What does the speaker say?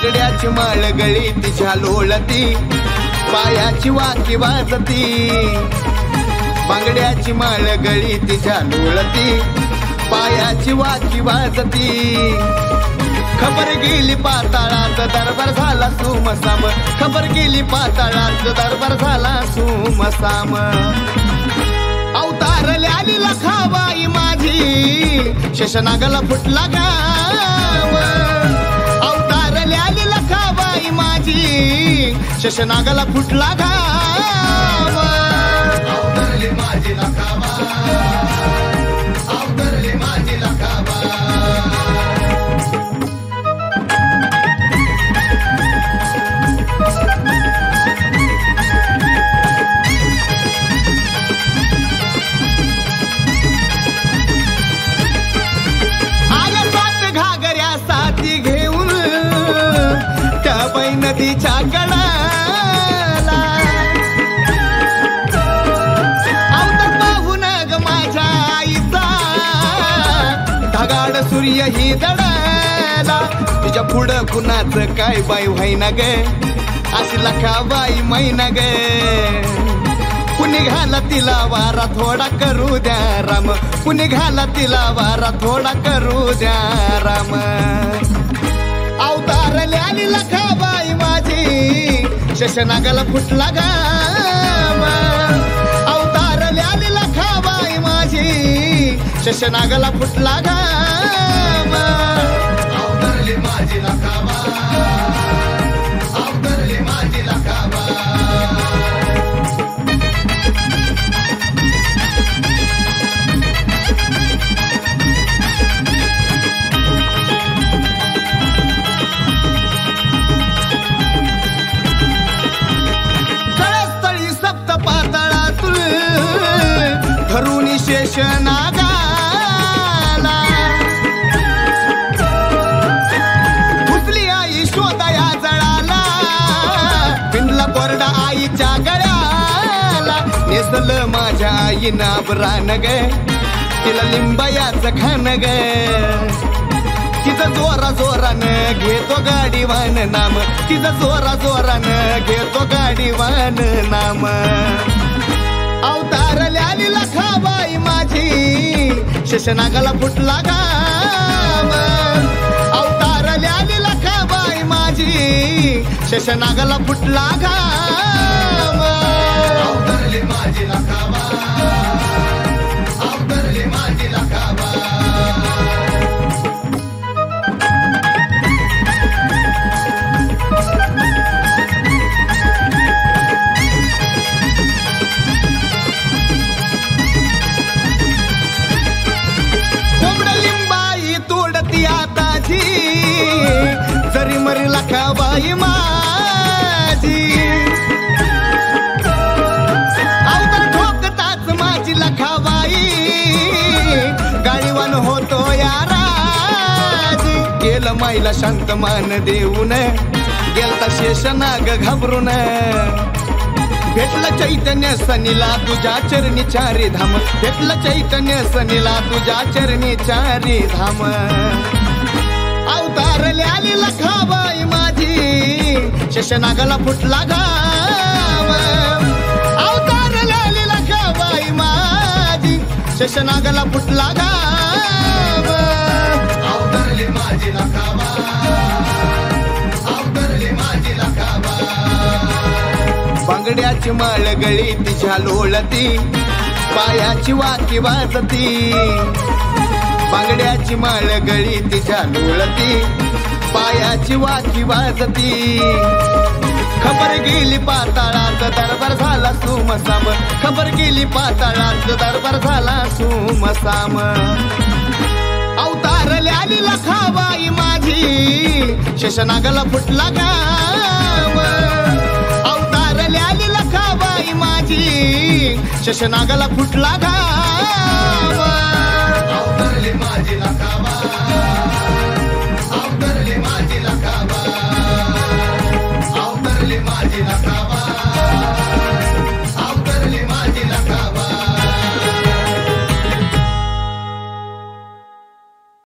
बांगड्याची माळ गळी तिच्या लोळती, पायाची वाकी वाजती. बांगड्याची माळ गळी तिच्या लोळती, पायाची वाकी वाजती. खबर गेली पाताळात दरबार झाला सुमसाम, खबर गेली पाताळात दरबार झाला सुमसाम. अवतारले आली लखाबाई माझी, शेषनागाला फुटला गाव. अवतारले आली लखाबाई माझी, शेषनागाला फुटला गाव. अवतारली माझी लखाबा, अवतारली माझी लखाबा. नदीच्या कडाला अवतार पाहून ग माझ्या आईचा, ढगाळ सूर्य ही दडाला. तुझ्या पुढं कुणाचं काय बाई व्हायना ग, अशी लखाबाई मैना ग. कुणी घाला तिला वारा थोडा करू द्या राम, कुणी घाला तिला वारा थोडा करू द्या राम. अवतारले आली लखाबाई माझी, शेषनागाला फुटला गाव. अवतारले आली लखाबाई माझी, शेषनागाला फुटला गाव. अवतारली माझी लखाबा, अवतारली माझी लखाबा. शेषनागाला घुसली आई शोधाया जळाला, पिंडला कोरडा आईच्या गळ्याला. नेसलं माझ्या आई नाबरान ग, तिला लिंबायाचं खान ग. तिचं जोरा जोरानं घेतो गाडीवान नाम, तिचं जोरा जोरानं घेतो गाडीवान नाम. अवतारले आली लखाबाई माझी, शेषनागाला फुटला गाव. अवतारले आली लखाबाई माझी, शेषनागाला फुटला गाव. अवतारली माझी लखाबा, अवतारली माझी लखाबा. जरी मरी लखाबाई माझी, अवतार ठोकताच माझी लखाबाई. गाडीवान होतो याराजी, गेलं माईला शांत मान देऊन, गेलता शेषनाग घाबरून. भेटलं चैतन्य सनीला तुझ्या चरणी चारी धाम, भेटलं चैतन्य सनीला तुझ्या चरणी चारी धाम. अवतारले आली लखाबाई माझी, शेषनागाला फुटला गाव. अवतारले आली लखाबाई माझी, शेषनागाला फुटला गाव. अवतारली माझी लखाबा, अवतारली माझी लखाबा. बांगड्याची माळ गळी तिच्या लोळती, पायाची वाकी वाजती. बांगड्याची माळ गळी तिच्या लोळती, पायाची वाकी वाजती. खबर गेली पाताळात दरबार झाला सुमसाम, खबर गेली पाताळात दरबार झाला सुमसाम. अवतारले आली लखाबाई माझी, शेषनागाला फुटला गाव. अवतारले आली लखाबाई माझी, शेषनागाला फुटला गाव. अवतारली माझी लखाबा, अवतारली माझी लखाबा.